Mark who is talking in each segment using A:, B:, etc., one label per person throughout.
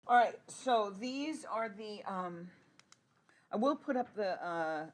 A: All right, so these are the, I will put up the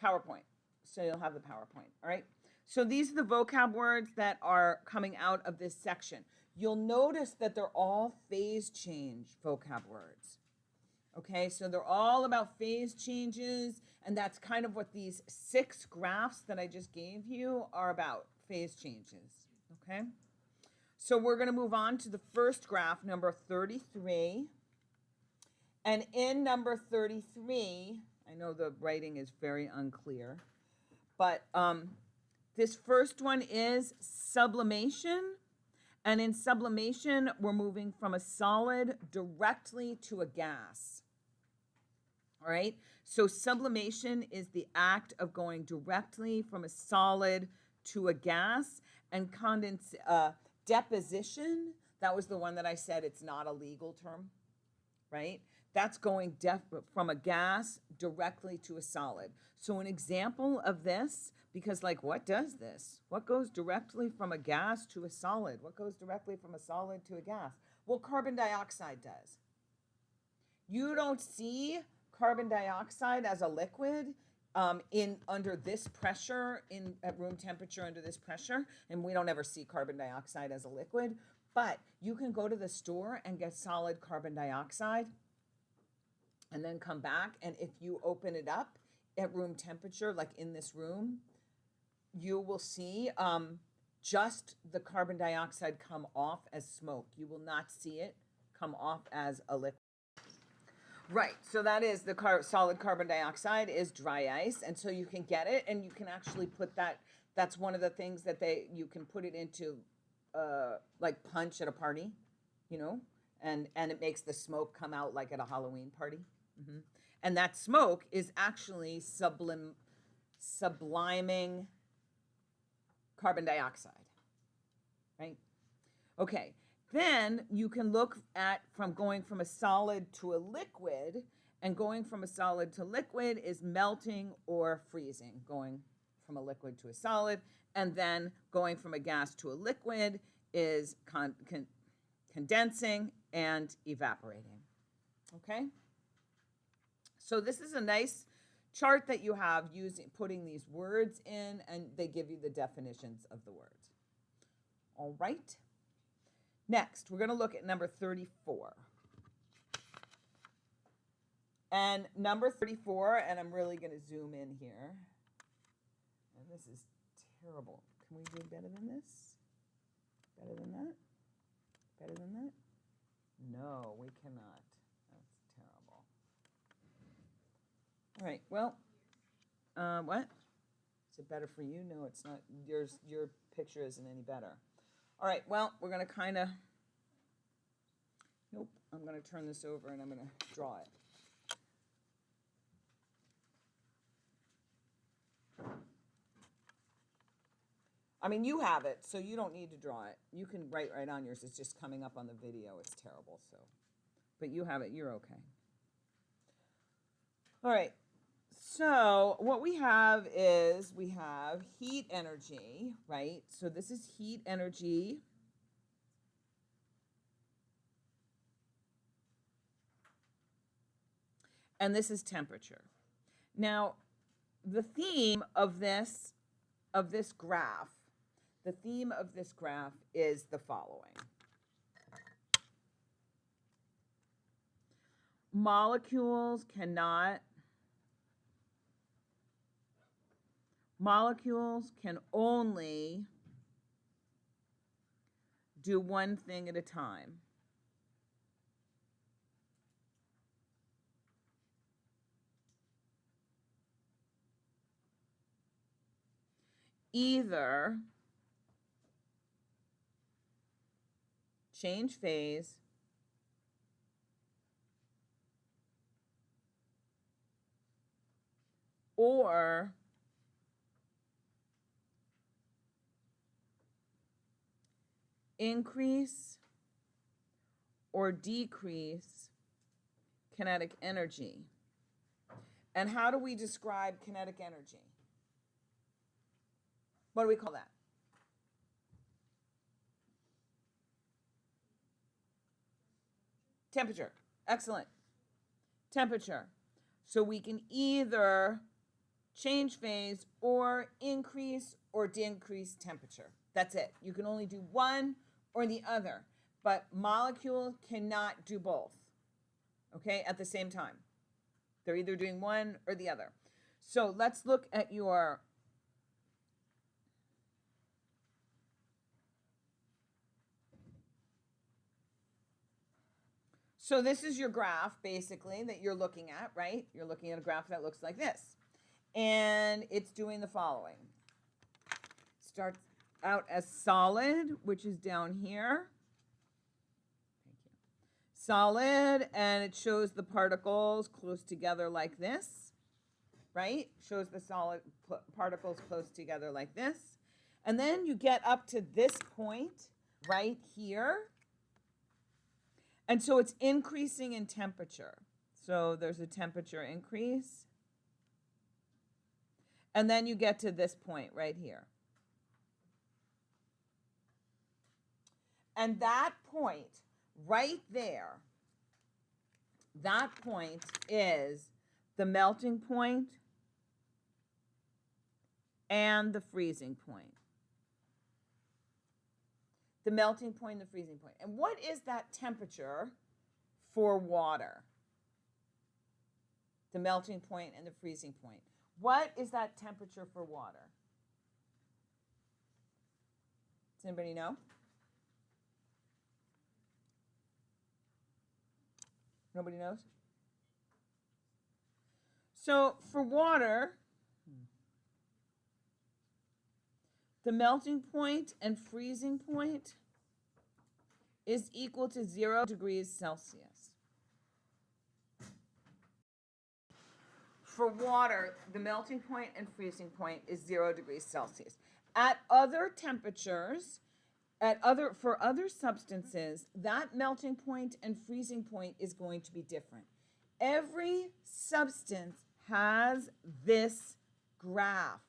A: PowerPoint, so you'll have the PowerPoint, all right? So these are the vocab words that are coming out of this section. You'll notice that they're all phase change vocab words. Okay, so they're all about phase changes, and that's kind of what these 6 graphs that I just gave you are about, phase changes. Okay, so we're going to move on to the first graph, number 33. And in number 33, I know the writing is very unclear, but this first one is sublimation. And in sublimation, we're moving from a solid directly to a gas. All right, so sublimation is the act of going directly from a solid to a gas, and deposition, that was the one that I said it's not a legal term, right? That's going from a gas directly to a solid. So an example of this, because like what does this? What goes directly from a gas to a solid? What goes directly from a solid to a gas? Well, carbon dioxide does. You don't see carbon dioxide as a liquid in under this pressure, in at room temperature under this pressure, and we don't ever see carbon dioxide as a liquid, but you can go to the store and get solid carbon dioxide and then come back, and if you open it up at room temperature, like in this room, you will see just the carbon dioxide come off as smoke. You will not see it come off as a liquid. Right, so that is the solid carbon dioxide is dry ice, and so you can get it, and you can actually put that. That's one of the things that you can put it into, like punch at a party, you know, and it makes the smoke come out like at a Halloween party, and that smoke is actually subliming carbon dioxide, right? Okay. Then you can look at from going from a solid to a liquid, and going from a solid to liquid is melting or freezing, going from a liquid to a solid, and then going from a gas to a liquid is condensing and evaporating. Okay? So this is a nice chart that you have putting these words in, and they give you the definitions of the words. All right? Next, we're going to look at number 34. And number 34, and I'm really going to zoom in here. And this is terrible. Can we do better than this? Better than that? Better than that? No, we cannot. That's terrible. All right, well, what? Is it better for you? No, it's not. Your picture isn't any better. All right, well, we're going to kind of, nope, I'm going to turn this over and I'm going to draw it. I mean, you have it, so you don't need to draw it. You can write right on yours. It's just coming up on the video. It's terrible, so. But you have it. You're okay. All right. So what we have is we have heat energy, right? So this is heat energy. And this is temperature. Now, the theme of this graph, the theme of this graph is the following. Molecules can only do one thing at a time. Either change phase or increase or decrease kinetic energy. And how do we describe kinetic energy? What do we call that? Temperature. Excellent. Temperature. So we can either change phase or increase or decrease temperature. That's it. You can only do one or the other, but molecule cannot do both, okay, at the same time. They're either doing one or the other. So let's look at your so this is your graph, basically, that you're looking at, right? You're looking at a graph that looks like this. And it's doing the following. Starts out as solid, which is down here. Thank you. Solid, and it shows the particles close together like this, right? Shows the solid particles close together like this. And then you get up to this point right here. And so it's increasing in temperature. So there's a temperature increase. And then you get to this point right here. And that point right there, that point is the melting point and the freezing point. The melting point and the freezing point. And what is that temperature for water? The melting point and the freezing point. What is that temperature for water? Does anybody know? Nobody knows? So for water, the melting point and freezing point is equal to 0 degrees Celsius. For water, the melting point and freezing point is 0 degrees Celsius. At other temperatures, for other substances, that melting point and freezing point is going to be different. Every substance has this graph.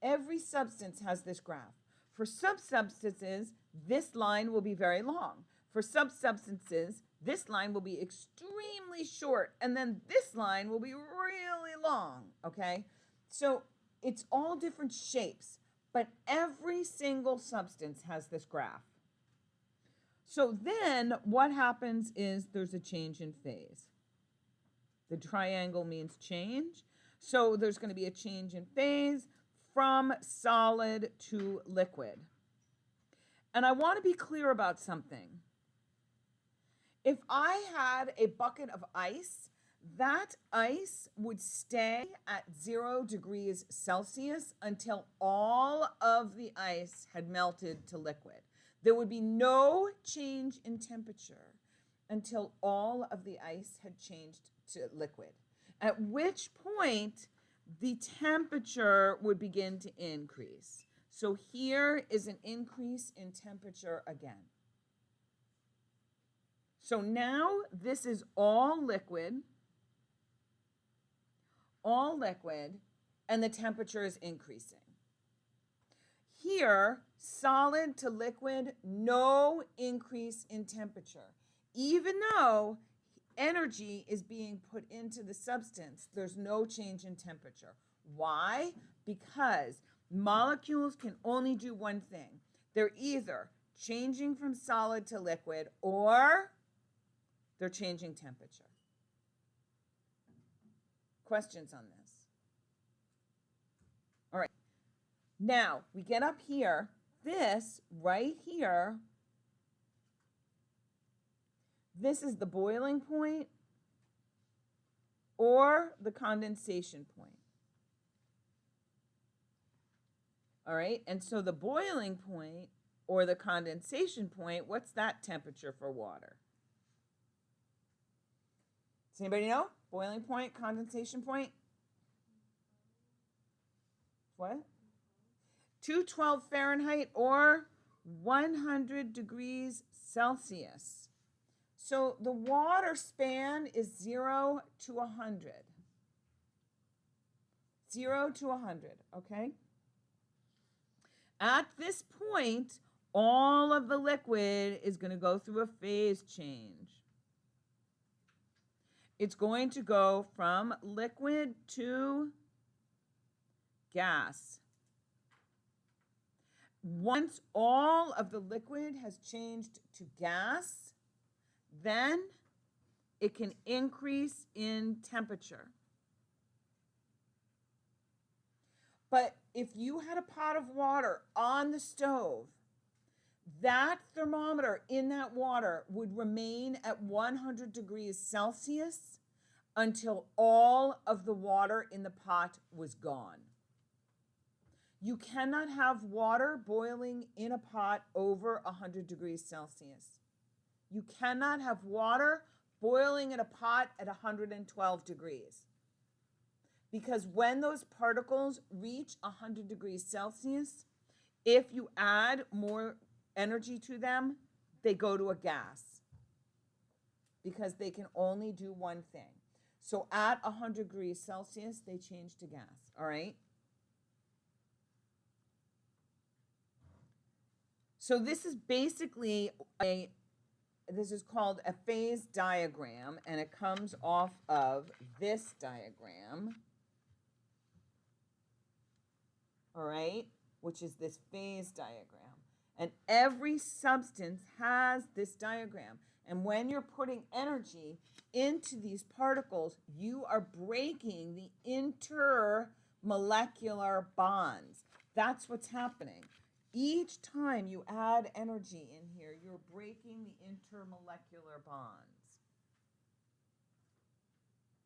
A: Every substance has this graph. For substances, this line will be very long. For substances, this line will be extremely short, and then this line will be really long, okay? So it's all different shapes, but every single substance has this graph. So then what happens is there's a change in phase. The triangle means change. So there's going to be a change in phase from solid to liquid. And I want to be clear about something. If I had a bucket of ice, that ice would stay at 0 degrees Celsius until all of the ice had melted to liquid. There would be no change in temperature until all of the ice had changed to liquid, at which point the temperature would begin to increase. So here is an increase in temperature again. So now this is all liquid, and the temperature is increasing. Here, solid to liquid, no increase in temperature. Even though energy is being put into the substance, there's no change in temperature. Why? Because molecules can only do one thing. They're either changing from solid to liquid or they're changing temperature. Questions on this? All right. Now, we get up here. This right here, this is the boiling point or the condensation point. All right, and so the boiling point or the condensation point, what's that temperature for water? Does anybody know? Boiling point, condensation point? What? 212 Fahrenheit or 100 degrees Celsius. So the water span is 0 to 100. 0 to 100, okay? At this point, all of the liquid is going to go through a phase change. It's going to go from liquid to gas. Once all of the liquid has changed to gas, then it can increase in temperature. But if you had a pot of water on the stove, that thermometer in that water would remain at 100 degrees Celsius until all of the water in the pot was gone. You cannot have water boiling in a pot over 100 degrees Celsius. You cannot have water boiling in a pot at 112 degrees. Because when those particles reach 100 degrees Celsius, if you add more energy to them, they go to a gas. Because they can only do one thing. So at 100 degrees Celsius, they change to gas, all right? So this is basically this is called a phase diagram, and it comes off of this diagram, all right, which is this phase diagram. And every substance has this diagram. And when you're putting energy into these particles, you are breaking the intermolecular bonds. That's what's happening. Each time you add energy in here, you're breaking the intermolecular bonds.